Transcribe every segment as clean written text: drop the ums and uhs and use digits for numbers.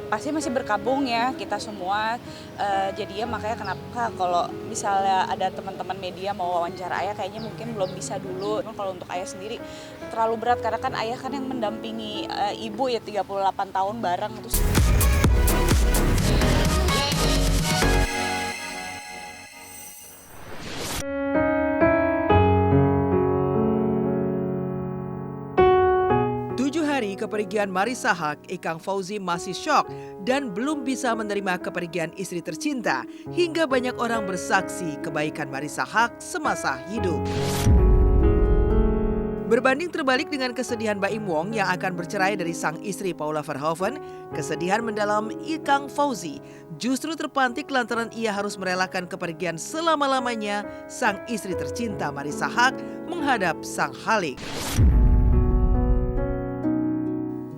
pasti masih berkabung ya kita semua. Jadinya makanya kenapa kalau misalnya ada teman-teman media mau wawancara ayah kayaknya mungkin belum bisa dulu. Cuman kalau untuk ayah sendiri terlalu berat karena kan ayah kan yang mendampingi ibu ya 38 tahun bareng terus. 7 hari kepergian Marissa Haque, Ikang Fauzi masih syok dan belum bisa menerima kepergian istri tercinta hingga banyak orang bersaksi kebaikan Marissa Haque semasa hidup. Berbanding terbalik dengan kesedihan Baim Wong yang akan bercerai dari sang istri Paula Verhoeven, kesedihan mendalam Ikang Fauzi justru terpantik lantaran ia harus merelakan kepergian selama-lamanya sang istri tercinta Marissa Haque menghadap sang Khalik.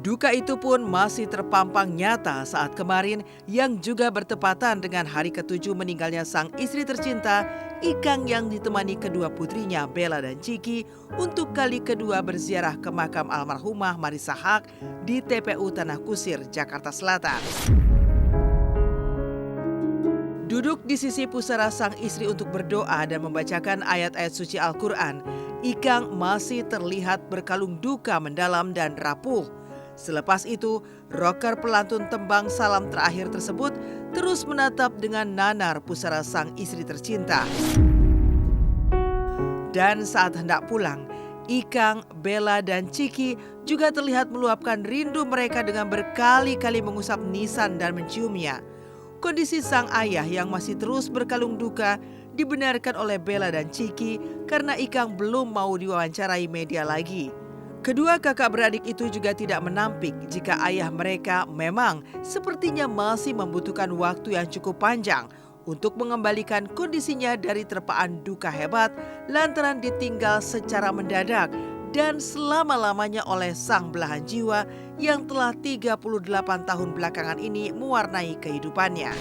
Duka itu pun masih terpampang nyata saat kemarin yang juga bertepatan dengan hari ke-7 meninggalnya sang istri tercinta, Ikang yang ditemani kedua putrinya Bella dan Chiki untuk kali kedua berziarah ke makam almarhumah Marissa Haque di TPU Tanah Kusir, Jakarta Selatan. Duduk di sisi pusara sang istri untuk berdoa dan membacakan ayat-ayat suci Al-Quran, Ikang masih terlihat berkalung duka mendalam dan rapuh. Selepas itu, rocker pelantun tembang salam terakhir tersebut terus menatap dengan nanar pusara sang istri tercinta. Dan saat hendak pulang, Ikang, Bella, dan Chiki juga terlihat meluapkan rindu mereka dengan berkali-kali mengusap nisan dan menciumnya. Kondisi sang ayah yang masih terus berkalung duka dibenarkan oleh Bella dan Chiki karena Ikang belum mau diwawancarai media lagi. Kedua kakak beradik itu juga tidak menampik jika ayah mereka memang sepertinya masih membutuhkan waktu yang cukup panjang untuk mengembalikan kondisinya dari terpaan duka hebat lantaran ditinggal secara mendadak dan selama-lamanya oleh sang belahan jiwa yang telah 38 tahun belakangan ini mewarnai kehidupannya.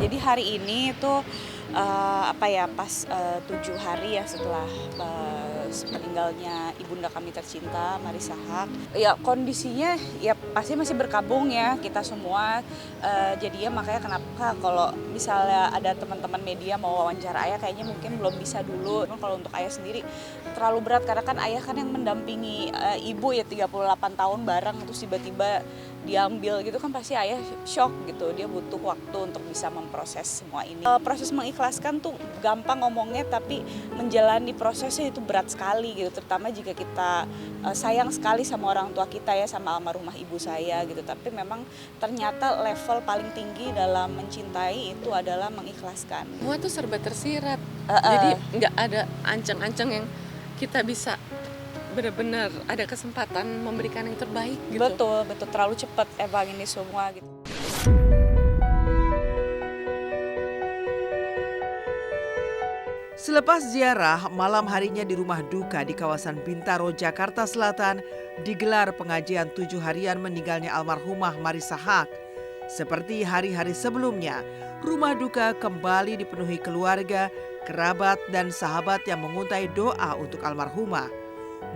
Jadi hari ini tuh pas 7 hari ya setelah meninggalnya ibunda kami tercinta Marissa Haque. Ya kondisinya ya pasti masih berkabung ya kita semua. Jadinya makanya kenapa kalau misalnya ada teman-teman media mau wawancara ayah kayaknya mungkin belum bisa dulu. Cuman kalau untuk ayah sendiri terlalu berat karena kan ayah kan yang mendampingi ibu ya 38 tahun bareng terus tiba-tiba diambil gitu kan pasti ayah shock gitu. Dia butuh waktu untuk bisa memproses semua ini. Proses mengikhlaskan tuh gampang ngomongnya tapi menjalani prosesnya itu berat sekali gitu. Terutama jika kita sayang sekali sama orang tua kita ya, sama almarhumah ibu saya gitu. Tapi memang ternyata level paling tinggi dalam mencintai itu adalah mengikhlaskan. Semua tuh serba tersirat. Jadi nggak ada ancang-ancang yang kita bisa benar-benar ada kesempatan memberikan yang terbaik gitu. Betul, terlalu cepat emang ini semua gitu. Selepas ziarah, malam harinya di rumah duka di kawasan Bintaro, Jakarta Selatan, digelar pengajian 7 harian meninggalnya almarhumah Marissa Haque. Seperti hari-hari sebelumnya, rumah duka kembali dipenuhi keluarga, kerabat, dan sahabat yang menguntai doa untuk almarhumah.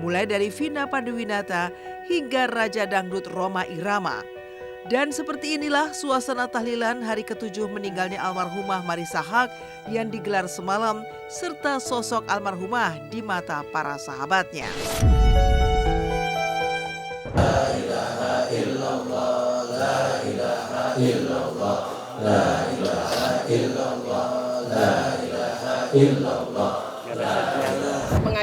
Mulai dari Vina Panduwinata hingga Raja Dangdut Rhoma Irama. Dan seperti inilah suasana tahlilan hari ke-7 meninggalnya almarhumah Marissa Haque yang digelar semalam serta sosok almarhumah di mata para sahabatnya. La ilaha illallah, la ilaha illallah, la ilaha illallah, la ilaha illallah.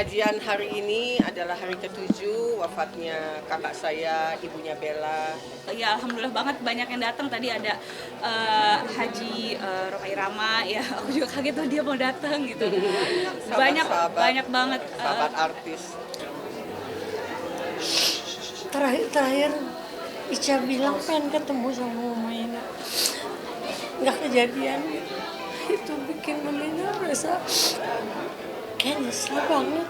kejadian hari ini adalah hari ke-7 wafatnya kakak saya, ibunya Bella. Ya alhamdulillah banget banyak yang datang. Tadi ada Haji Rokai Rama, ya aku juga kaget tuh dia mau datang gitu. Banyak banget. Sahabat artis. Terakhir Ica bilang pengen ketemu sama Mama Ina, nggak kejadian. Itu bikin Mama Ina merasa kayak nyesel banget.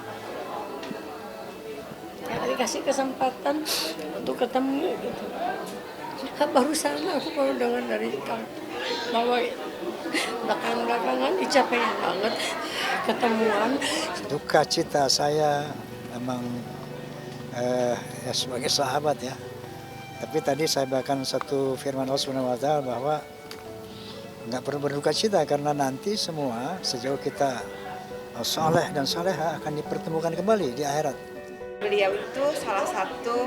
Nggak dikasih kesempatan untuk ketemu gitu. Barusan aku baru dengar dari kamu bahwa belakangan Ica pengen banget ketemuan. Duka cita saya memang ya sebagai sahabat ya. Tapi tadi saya bahkan satu firman Allah Subhanahu wa taala bahwa nggak perlu berduka cita karena nanti semua sejauh kita soleh dan soleha akan dipertemukan kembali di akhirat. Beliau itu salah satu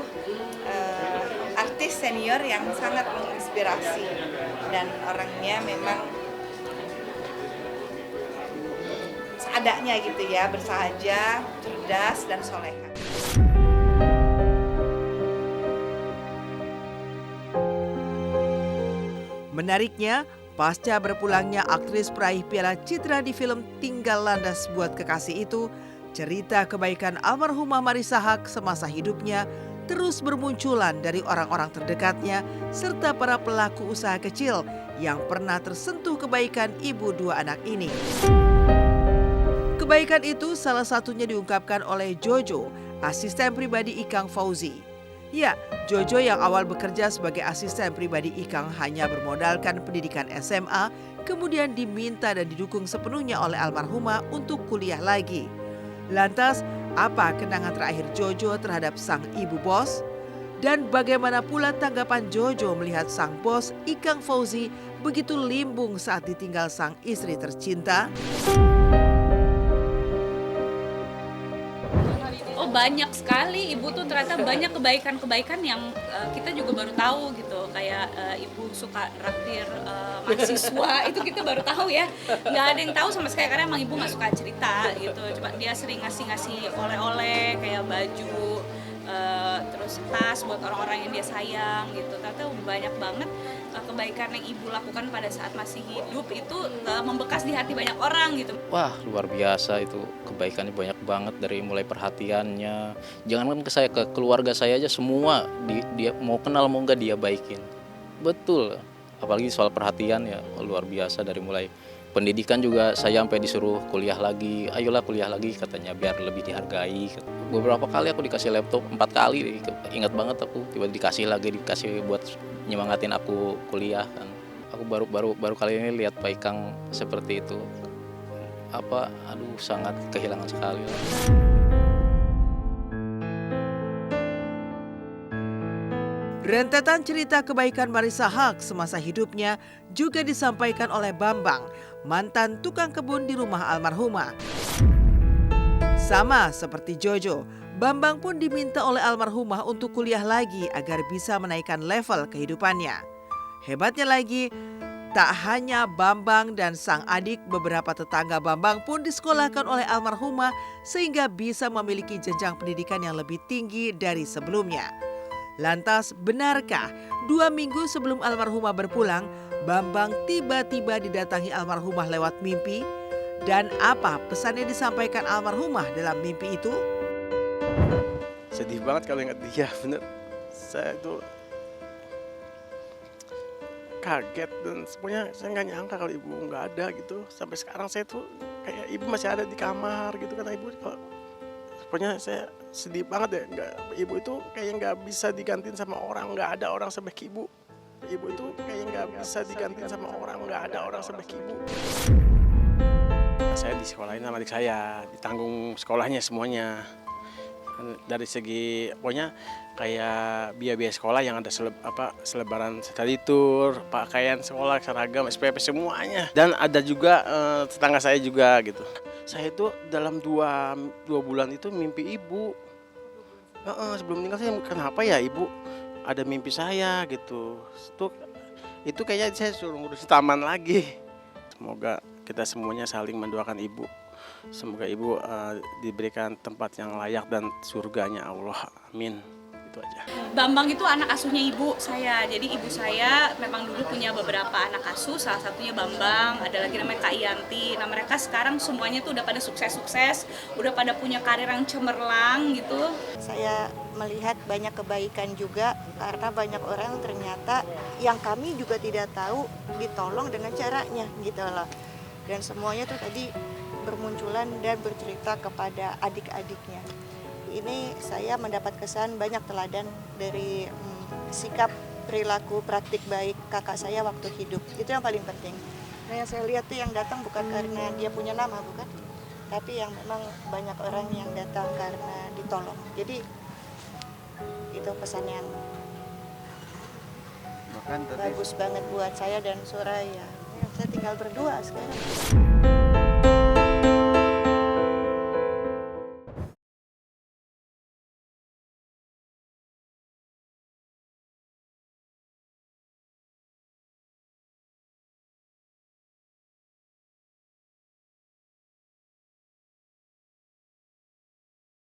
artis senior yang sangat menginspirasi dan orangnya memang seadanya gitu ya, bersahaja, cerdas dan soleha. Menariknya, pasca berpulangnya aktris peraih Piala Citra di film Tinggal Landas Buat Kekasih itu, cerita kebaikan almarhumah Marissa Haque semasa hidupnya terus bermunculan dari orang-orang terdekatnya serta para pelaku usaha kecil yang pernah tersentuh kebaikan ibu dua anak ini. Kebaikan itu salah satunya diungkapkan oleh Jojo, asisten pribadi Ikang Fauzi. Ya, Jojo yang awal bekerja sebagai asisten pribadi Ikang hanya bermodalkan pendidikan SMA, kemudian diminta dan didukung sepenuhnya oleh almarhumah untuk kuliah lagi. Lantas, apa kenangan terakhir Jojo terhadap sang ibu bos? Dan bagaimana pula tanggapan Jojo melihat sang bos Ikang Fauzi begitu limbung saat ditinggal sang istri tercinta? Oh banyak sekali, ibu tuh ternyata banyak kebaikan-kebaikan yang kita juga baru tahu gitu. Kayak ibu suka traktir mahasiswa, itu kita baru tahu ya. Nggak ada yang tahu sama sekali karena emang ibu nggak suka cerita gitu. Cuma dia sering ngasih oleh-oleh kayak baju, terus tas buat orang-orang yang dia sayang gitu. Ternyata banyak banget kebaikan yang ibu lakukan pada saat masih hidup itu membekas di hati banyak orang gitu. Wah luar biasa itu, kebaikannya banyak banget dari mulai perhatiannya. Jangankan ke saya, ke keluarga saya aja semua dia mau kenal mau enggak dia baikin. Betul, apalagi soal perhatian ya luar biasa. Dari mulai pendidikan juga saya sampai disuruh kuliah lagi, ayolah kuliah lagi katanya biar lebih dihargai. Beberapa kali aku dikasih laptop, 4 kali, ingat banget aku tiba-tiba dikasih buat nyemangatin aku kuliah kan. Aku baru kali ini lihat Pak Ikang seperti itu. Aduh sangat kehilangan sekali. Rentetan cerita kebaikan Marissa Haque semasa hidupnya juga disampaikan oleh Bambang, mantan tukang kebun di rumah almarhumah. Sama seperti Jojo, Bambang pun diminta oleh almarhumah untuk kuliah lagi agar bisa menaikkan level kehidupannya. Hebatnya lagi, tak hanya Bambang dan sang adik, beberapa tetangga Bambang pun disekolahkan oleh almarhumah sehingga bisa memiliki jenjang pendidikan yang lebih tinggi dari sebelumnya. Lantas benarkah 2 minggu sebelum almarhumah berpulang, Bambang tiba-tiba didatangi almarhumah lewat mimpi? Dan apa pesan yang disampaikan almarhumah dalam mimpi itu? Sedih banget kalau ingat dia, bener. Saya tuh kaget dan semuanya saya nggak nyangka kalau ibu nggak ada gitu. Sampai sekarang saya tuh kayak ibu masih ada di kamar gitu kan, ibu kalau pokoknya saya sedih banget ya. Ibu itu kayak nggak bisa digantiin sama orang, nggak ada orang sebaik ibu. Ibu itu kayak nggak bisa digantiin sama orang, nggak ada orang sebaik ibu. Saya disekolahin sama adik saya, ditanggung sekolahnya semuanya. Dari segi pokoknya kayak biaya-biaya sekolah yang ada selebaran study tour, pakaian sekolah, seragam, SPP semuanya. Dan ada juga tetangga saya juga gitu. Saya itu dalam dua bulan itu mimpi ibu. Sebelum meninggal saya kenapa ya ibu ada mimpi saya gitu. Itu kayaknya saya suruh ngurus taman lagi. Semoga kita semuanya saling mendoakan ibu Semoga ibu diberikan tempat yang layak dan surganya Allah. Amin. Itu aja. Bambang itu anak asuhnya ibu saya. Jadi ibu saya memang dulu punya beberapa anak asuh, salah satunya Bambang, ada lagi namanya Kak Yanti. Nah mereka sekarang semuanya tuh udah pada sukses-sukses, udah pada punya karir yang cemerlang gitu. Saya melihat banyak kebaikan juga karena banyak orang ternyata yang kami juga tidak tahu ditolong dengan caranya gitu loh. Dan semuanya tuh tadi bermunculan dan bercerita kepada adik-adiknya. Ini saya mendapat kesan banyak teladan dari sikap, perilaku, praktik baik kakak saya waktu hidup. Itu yang paling penting. Nah yang saya lihat tuh yang datang bukan karena dia punya nama, bukan. Tapi yang memang banyak orang yang datang karena ditolong. Jadi itu pesan yang bagus banget buat saya dan Soraya. Saya tinggal berdua sekarang.